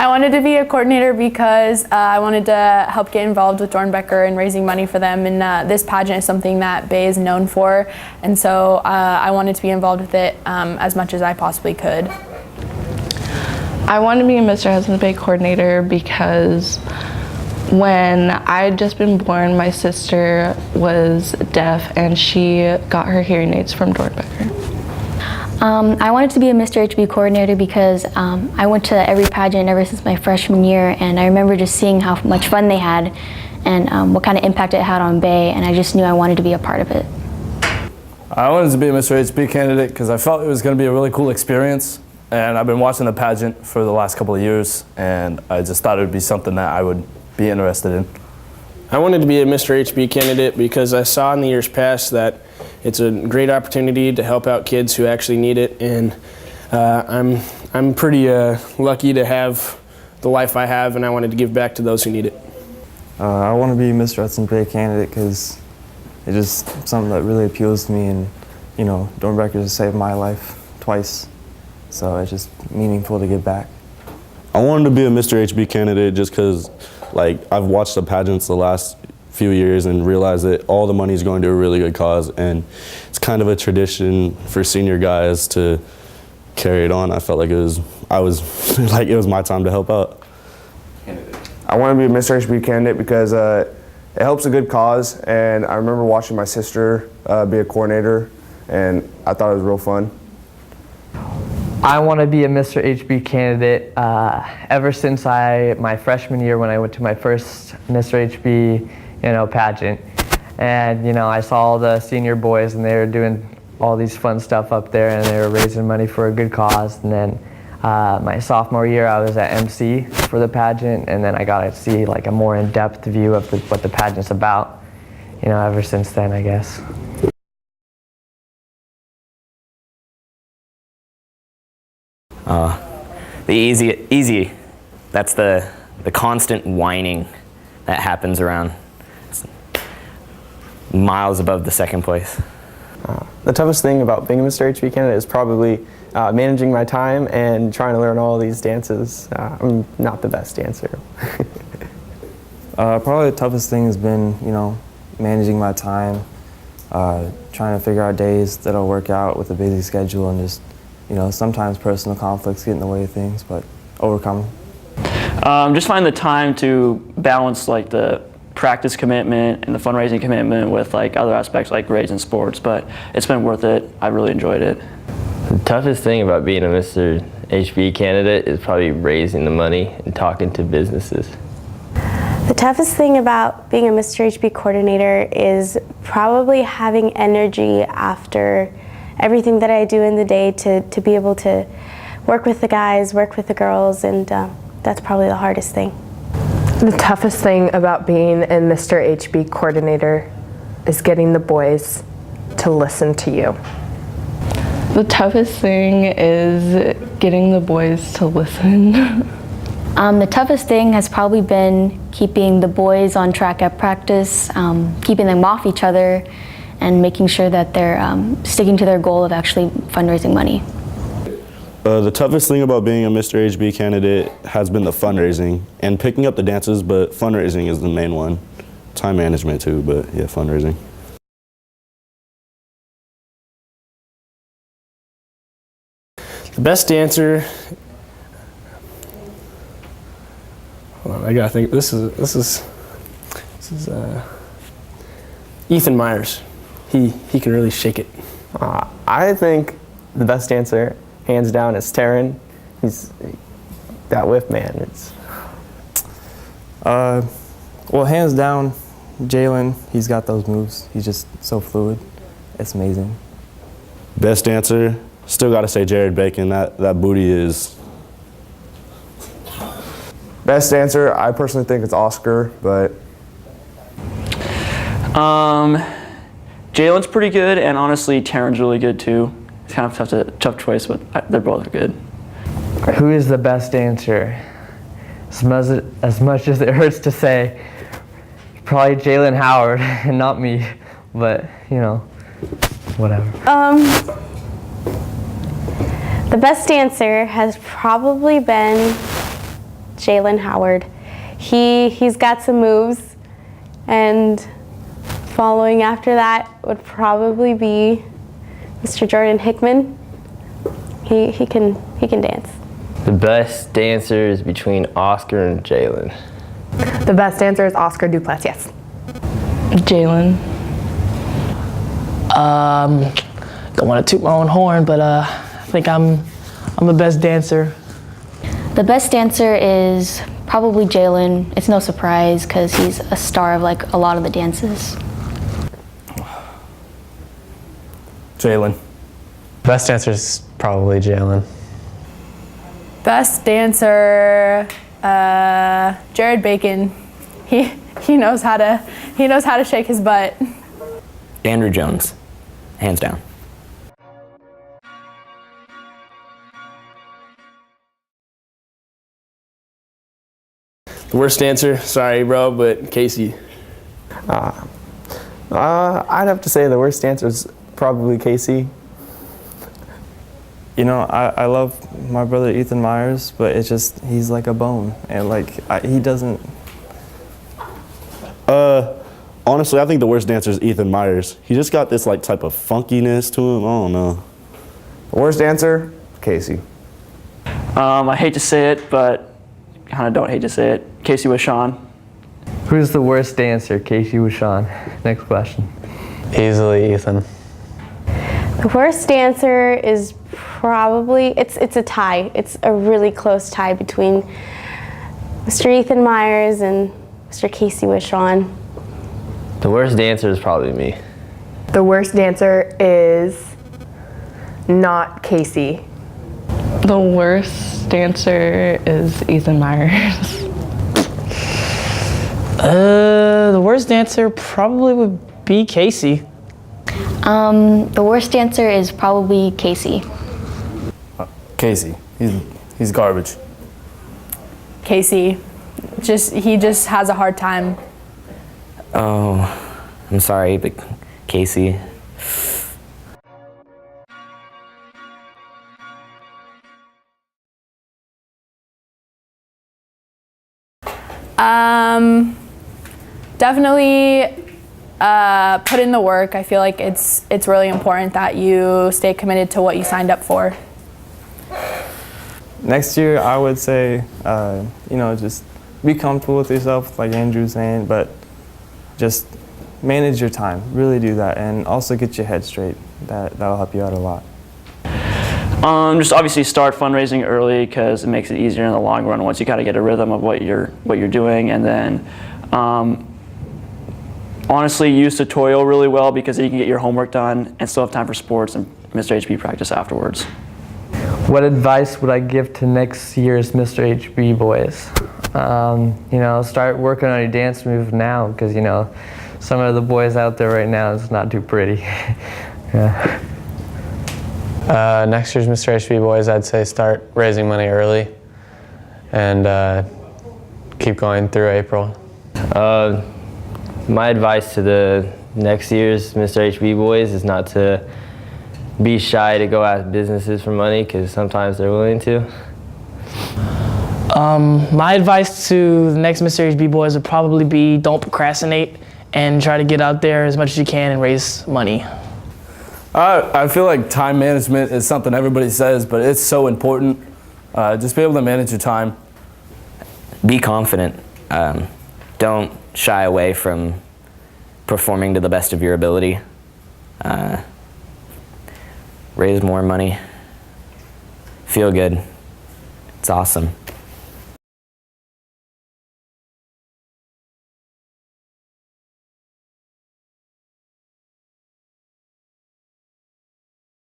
I wanted to be a coordinator because I wanted to help get involved with Doernbecher and raising money for them, and this pageant is something that Bay is known for, and so I wanted to be involved with it as much as I possibly could. I wanted to be a Mr. Hudson's Bay coordinator because when I had just been born, my sister was deaf and she got her hearing aids from Doernbecher. I wanted to be a Mr. HB coordinator because I went to every pageant ever since my freshman year, and I remember just seeing how much fun they had and what kind of impact it had on Bay, and I just knew I wanted to be a part of it. I wanted to be a Mr. HB candidate because I felt it was going to be a really cool experience, and I've been watching the pageant for the last couple of years, and I just thought it would be something that I would be interested in. I wanted to be a Mr. HB candidate because I saw in the years past that it's a great opportunity to help out kids who actually need it, and I'm pretty lucky to have the life I have, and I wanted to give back to those who need it. I want to be a Mr. Hudson's Bay candidate because it's just something that really appeals to me, and you know, Doernbecher has saved my life twice, so it's just meaningful to give back. I wanted to be a Mr. HB candidate just because, like, I've watched the pageants the last few years and realized that all the money is going to a really good cause, and it's kind of a tradition for senior guys to carry it on. I felt like it was my time to help out. I want to be a Mr. HB candidate because it helps a good cause, and I remember watching my sister be a coordinator, and I thought it was real fun. I want to be a Mr. HB candidate ever since my freshman year when I went to my first Mr. HB pageant, and I saw all the senior boys and they were doing all these fun stuff up there and they were raising money for a good cause. And then my sophomore year I was at MC for the pageant, and then I got to see like a more in-depth view of what the pageant's about. Ever since then, I guess. The easy, that's the constant whining that happens around miles above the second place. The toughest thing about being a Mr. HB candidate is probably managing my time and trying to learn all these dances. I'm not the best dancer. Probably the toughest thing has been, managing my time, trying to figure out days that'll work out with a busy schedule, and just sometimes personal conflicts get in the way of things, but overcome them. Just find the time to balance like the practice commitment and the fundraising commitment with like other aspects like grades and sports, but it's been worth it. I really enjoyed it. The toughest thing about being a Mr. HB candidate is probably raising the money and talking to businesses. The toughest thing about being a Mr. HB coordinator is probably having energy after everything that I do in the day to be able to work with the guys, work with the girls, and that's probably the hardest thing. The toughest thing about being a Mr. HB coordinator is getting the boys to listen to you. The toughest thing is getting the boys to listen. The toughest thing has probably been keeping the boys on track at practice, keeping them off each other, and making sure that they're sticking to their goal of actually fundraising money. The toughest thing about being a Mr. HB candidate has been the fundraising and picking up the dances, but fundraising is the main one. Time management too, but yeah, fundraising. The best dancer, hold on, I gotta think. This is Ethan Myers. He can really shake it. I think the best dancer, hands down, is Taryn. He's that whip, man. Well, hands down, Jalen. He's got those moves. He's just so fluid. It's amazing. Best dancer, still got to say Jared Bacon. That booty is. Best dancer, I personally think it's Oscar, but. Jalen's pretty good, and honestly, Taryn's really good too. It's kind of tough choice, but they're both good. Who is the best dancer? As much as it hurts to say, probably Jalen Howard and not me, but whatever. The best dancer has probably been Jalen Howard. He's got some moves, and following after that would probably be Mr. Jordan Hickman. He can dance. The best dancer is between Oscar and Jalen. The best dancer is Oscar Duplessis, yes. Jalen. Don't want to toot my own horn, but I think I'm the best dancer. The best dancer is probably Jalen. It's no surprise because he's a star of like a lot of the dances. Jalen. Best dancer is probably Jalen. Best dancer, Jared Bacon. He knows how to shake his butt. Andrew Jones, hands down. The worst dancer, sorry bro, but Casey. I'd have to say the worst dancer is probably Casey. You know, I love my brother Ethan Myers, but it's just, he's like a bone. And like, he doesn't... Honestly, I think the worst dancer is Ethan Myers. He just got this like type of funkiness to him. I don't know. Worst dancer, Casey. I hate to say it, but kind of don't hate to say it. Casey Wishon. Who's the worst dancer? Casey Wishon. Next question. Easily Ethan. The worst dancer is probably, it's a tie. It's a really close tie between Mr. Ethan Myers and Mr. Casey Wishon. The worst dancer is probably me. The worst dancer is not Casey. The worst dancer is Ethan Myers. The worst dancer probably would be Casey. The worst dancer is probably Casey. Casey. He's garbage. Casey, he just has a hard time. Oh, I'm sorry, but Casey. Definitely put in the work. I feel like it's really important that you stay committed to what you signed up for. Next year, I would say, you know, just be comfortable with yourself, like Andrew was saying, but just manage your time. Really do that, and also get your head straight. That'll help you out a lot. Just obviously start fundraising early because it makes it easier in the long run once you kind of get a rhythm of what you're doing, and then honestly use tutorial really well because you can get your homework done and still have time for sports and Mr. HB practice afterwards. What advice would I give to next year's Mr. HB boys? You know, start working on your dance move now because, you know, some of the boys out there right now is not too pretty. Yeah. Next year's Mr. HB boys, I'd say start raising money early and keep going through April. My advice to the next year's Mr. HB boys is not to be shy to go ask businesses for money because sometimes they're willing to. My advice to the next Mr. HB boys would probably be don't procrastinate and try to get out there as much as you can and raise money. I feel like time management is something everybody says, but it's so important. Just be able to manage your time. Be confident. Don't shy away from performing to the best of your ability. Raise more money. Feel good. It's awesome.